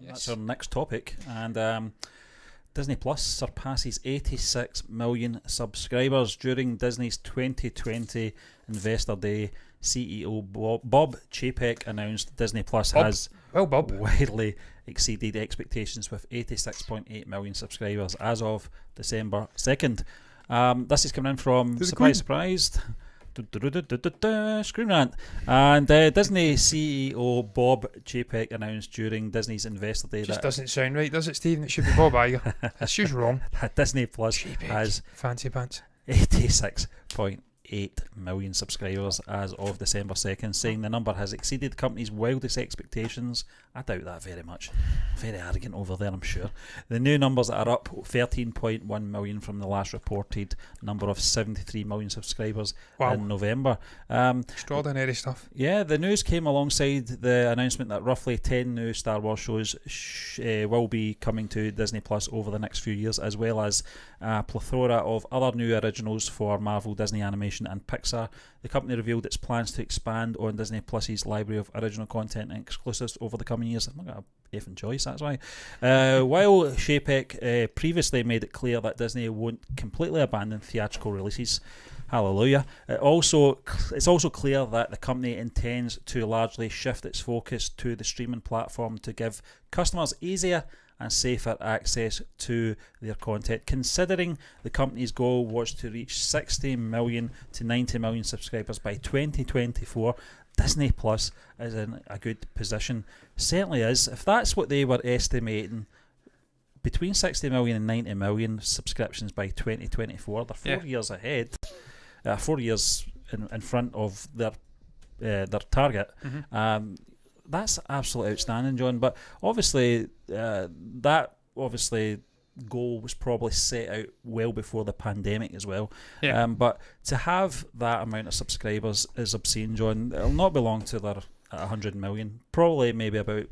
That's our next topic, and Disney Plus surpasses 86 million subscribers during Disney's 2020 Investor Day. CEO Bob Chapek announced Disney Plus has widely exceeded expectations with 86.8 million subscribers as of December 2nd. This is coming in from surprised. Screen rant. And Disney CEO Bob Chapek announced during Disney's Investor Day that doesn't sound right, does it, Stephen? It should be Bob Iger. That's just wrong. Disney Plus Chapek. has fancy pants 86.8 million subscribers as of December 2nd, saying the number has exceeded the company's wildest expectations. I doubt that very much. Very arrogant over there, I'm sure. The new numbers are up 13.1 million from the last reported number of 73 million subscribers in November. Extraordinary stuff. Yeah, the news came alongside the announcement that roughly 10 new Star Wars shows will be coming to Disney Plus over the next few years, as well as a plethora of other new originals for Marvel, Disney Animation and Pixar. The company revealed its plans to expand on Disney Plus's library of original content and exclusives over the coming years. I'm not got a effing choice, that's why. While Chapek previously made it clear that Disney won't completely abandon theatrical releases, hallelujah, it's also clear that the company intends to largely shift its focus to the streaming platform to give customers easier and safer access to their content. Considering the company's goal was to reach 60 million to 90 million subscribers by 2024, Disney Plus is in a good position. Certainly is. If that's what they were estimating, between 60 million and 90 million subscriptions by 2024, they're 4 years ahead, 4 years in front of their target. That's absolutely outstanding, John. But obviously, that goal was probably set out well before the pandemic as well. But to have that amount of subscribers is obscene, John. It'll not be long till they're at 100 million. Probably maybe about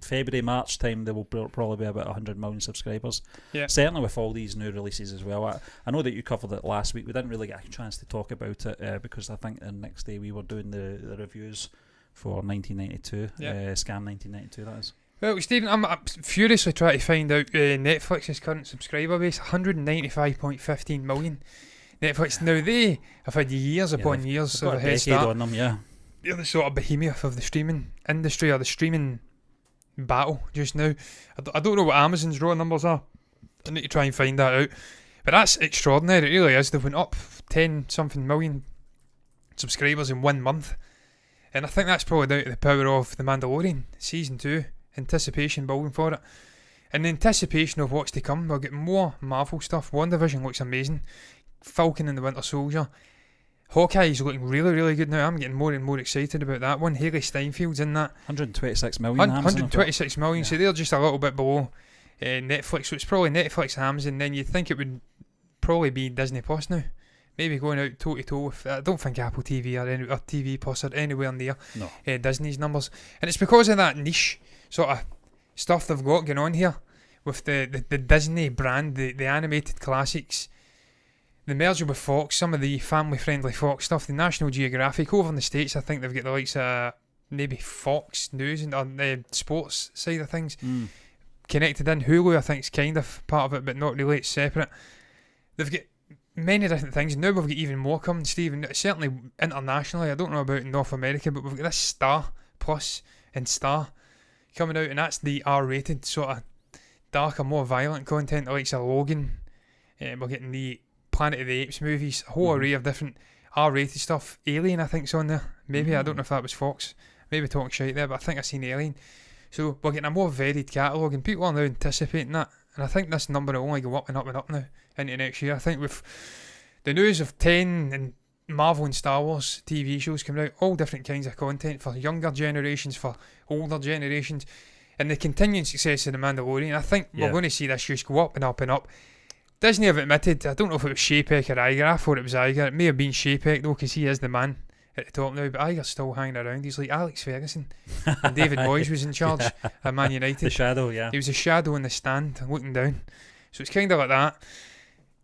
February, March time, there will probably be about 100 million subscribers. Certainly with all these new releases as well. I know that you covered it last week. We didn't really get a chance to talk about it because I think the next day we were doing the reviews for 1992, Scam 1992, that is. Well, Stephen, I'm furiously trying to find out Netflix's current subscriber base, 195.15 million. Netflix, now they have had years upon years of a head start on them, They're the sort of behemoth of the streaming industry, or the streaming battle just now. I don't know what Amazon's raw numbers are. I need to try and find that out. But that's extraordinary, it really is. They went up 10 something million subscribers in 1 month. And I think that's probably down to the power of The Mandalorian Season 2. Anticipation building for it. And the anticipation of what's to come. We'll get more Marvel stuff. WandaVision looks amazing. Falcon and the Winter Soldier. Hawkeye's looking really, really good now. I'm getting more and more excited about that one. Haley Steinfeld's in that. 126 million. 126 million. So they're just a little bit below Netflix. So it's probably Netflix, Amazon. Then you'd think it would probably be Disney Plus now. Maybe going out toe to toe with. I don't think Apple TV or TV Plus are anywhere near Disney's numbers, and it's because of that niche sort of stuff they've got going on here with the Disney brand, the animated classics, the merger with Fox, some of the family friendly Fox stuff, the National Geographic over in the States. I think they've got the likes of maybe Fox News and on the sports side of things connected in. Hulu, I think, is kind of part of it, but not really. It's separate. They've got many different things. Now we've got even more coming, Stephen. Certainly internationally, I don't know about North America, but we've got this Star Plus and Star coming out, and that's the R-rated sort of darker, more violent content, like Logan. We're getting the Planet of the Apes movies, a whole array of different R-rated stuff. Alien, I think's on there. Maybe I don't know if that was Fox. Maybe talking shite there, but I think I've seen Alien. So we're getting a more varied catalogue, and people are now anticipating that. And I think this number will only go up and up and up now into next year. I think with the news of 10 and Marvel and Star Wars TV shows coming out, all different kinds of content for younger generations, for older generations, and the continuing success of The Mandalorian, I think we're going to see this just go up and up and up. Disney have admitted, I don't know if it was Chapek or Iger, I thought it was Iger. It may have been Chapek though, because he is the man at the top now, but Iger's still hanging around. He's like Alex Ferguson. And David Moyes was in charge at Man United. The shadow, He was a shadow in the stand, looking down. So it's kind of like that.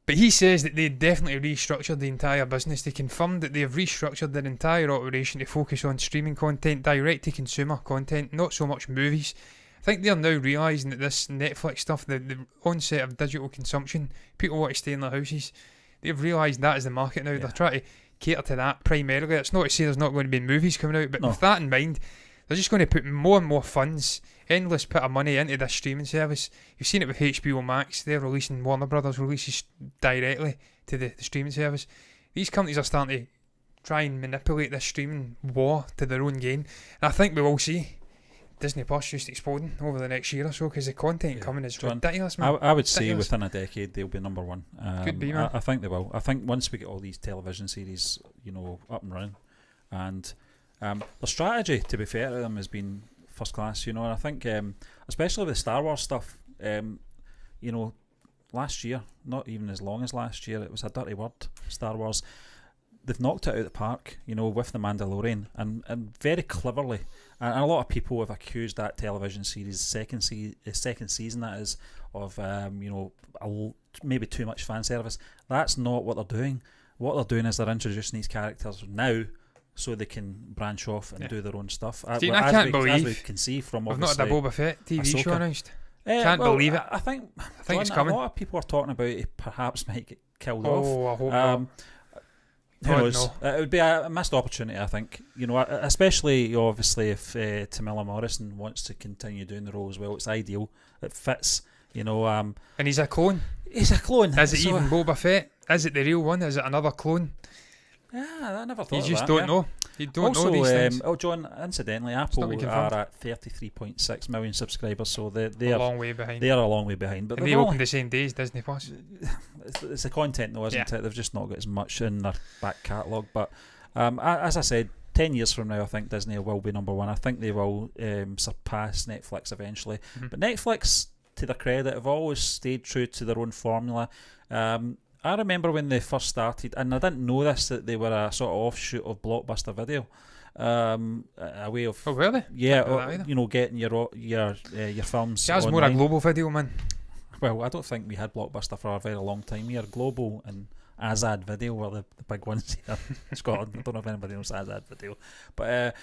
But he says that they definitely restructured the entire business. They confirmed that they have restructured their entire operation to focus on streaming content, direct-to-consumer content, not so much movies. I think they're now realising that this Netflix stuff, the onset of digital consumption, people want to stay in their houses. They've realised that is the market now. They're trying to cater to that primarily. It's not to say there's not going to be movies coming out, but with that in mind, they're just going to put more and more funds, endless bit of money into this streaming service. You've seen it with HBO Max. They're releasing Warner Brothers releases directly to the streaming service. These companies are starting to try and manipulate this streaming war to their own gain. And I think we will see Disney Plus just exploding over the next year or so, because the content coming is ridiculous, man. I would say within a decade they'll be number one. Could be, man. I think they will. I think once we get all these television series, up and running, and the strategy, to be fair to them, has been first class. And I think especially with the Star Wars stuff, last year, not even as long as last year, it was a dirty word, Star Wars. They've knocked it out of the park, with The Mandalorian, and very cleverly. And a lot of people have accused that television series, second season that is, of maybe too much fan service. That's not what they're doing. What they're doing is they're introducing these characters now, so they can branch off and do their own stuff. I can't believe as we can see from we've not had a Boba Fett TV Ahsoka show announced. Can't believe it. I think it's coming. A lot of people are talking about it perhaps might get killed off. I hope not. Who knows? It would be a missed opportunity, I think. Especially obviously if Tamila Morrison wants to continue doing the role as well. It's ideal. It fits. And he's a clone. He's a clone. Is it even Boba Fett? Is it the real one? Is it another clone? Yeah, I never thought. You just don't know. You don't know these things. John, incidentally, Apple are at 33.6 million subscribers, so they're a long way behind. They are a long way behind, but they opened the same day as Disney Plus. It's the content, though, isn't it? They've just not got as much in their back catalogue. But as I said, 10 years from now, I think Disney will be number one. I think they will surpass Netflix eventually. Mm-hmm. But Netflix, to their credit, have always stayed true to their own formula. I remember when they first started, and I didn't know this, that they were a sort of offshoot of Blockbuster Video, a way of were they? Getting your films. That's more a global video, man. Well, I don't think we had Blockbuster for a very long time here. Global and Azad Video were the big ones here in Scotland. I don't know if anybody knows Azad Video, but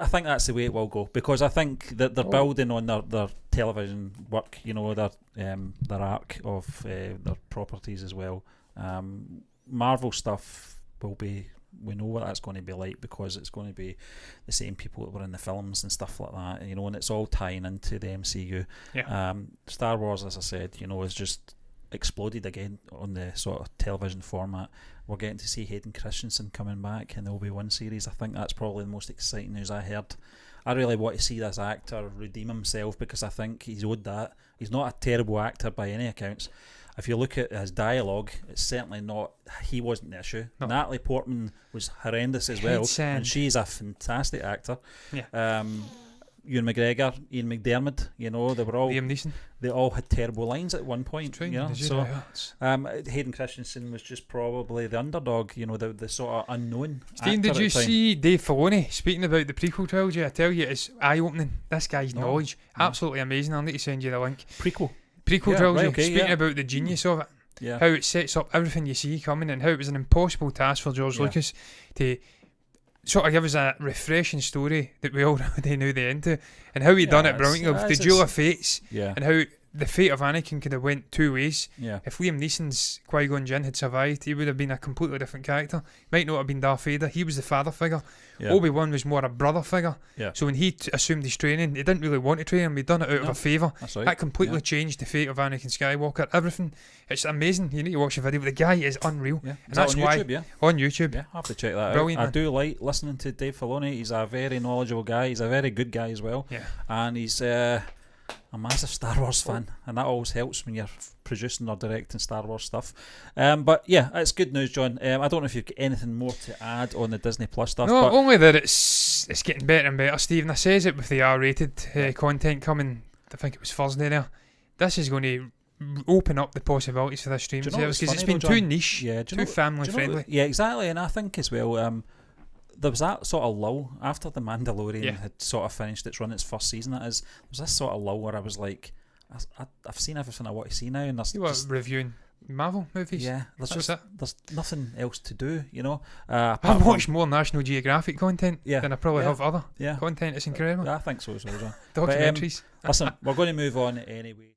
I think that's the way it will go, because I think that they're building on their television work, their arc of their properties as well. Marvel stuff will be, we know what that's going to be like, because it's going to be the same people that were in the films and stuff like that, and it's all tying into the MCU. Yeah. Star Wars, as I said, is just exploded again on the sort of television format. We're getting to see Hayden Christensen coming back in the Obi-Wan series. I think that's probably the most exciting news I heard. I really want to see this actor redeem himself, because I think he's owed that. He's not a terrible actor by any accounts. If you look at his dialogue, it's certainly not, he wasn't the issue. No. Natalie Portman was horrendous as well, and she's a fantastic actor. Yeah. Ewan McGregor, Ian McDermott, they were all Liam Neeson. They all had terrible lines at one point. So Hayden Christensen was just probably the underdog, the sort of unknown. Steve, did you see Dave Filoni speaking about the prequel trilogy? I tell you, it's eye-opening. This guy's knowledge, absolutely amazing. I'll need to send you the link. Prequel trilogy, right, speaking about the genius of it, how it sets up everything you see coming, and how it was an impossible task for George Lucas to sort of give us a refreshing story that we already knew the end to, and how he done it brilliantly with the duel of fates, and how the fate of Anakin could have went two ways. If Liam Neeson's Qui-Gon Jinn had survived, he would have been a completely different character. Might not have been Darth Vader. He was the father figure. Obi-Wan was more a brother figure. So when he assumed his training, he didn't really want to train him. He done it out of a favour. Right. That completely changed the fate of Anakin Skywalker. Everything. It's amazing. You need to watch the video. The guy is unreal. And that's on why YouTube, on YouTube. I have to check that Brilliant, out. man. I do like listening to Dave Filoni. He's a very knowledgeable guy. He's a very good guy as well. And he's a massive Star Wars fan, and that always helps when you're producing or directing Star Wars stuff. But yeah, it's good news, John. I don't know if you've got anything more to add on the Disney Plus stuff. No, only that it's getting better and better, Stephen. I says it with the R-rated content coming. I think it was Thursday there. This is going to open up the possibilities for this streaming service, because it's been too niche, too family friendly. Yeah, exactly. And I think as well, there was that sort of lull after The Mandalorian had sort of finished its run, its first season. There was this sort of lull where I was like, I've seen everything I want to see now, and you were reviewing Marvel movies. Yeah, there's nothing else to do, you know. I've watched more National Geographic content than I probably have other content. It's incredible. Yeah, I think so as well. Documentaries. Listen, we're going to move on anyway.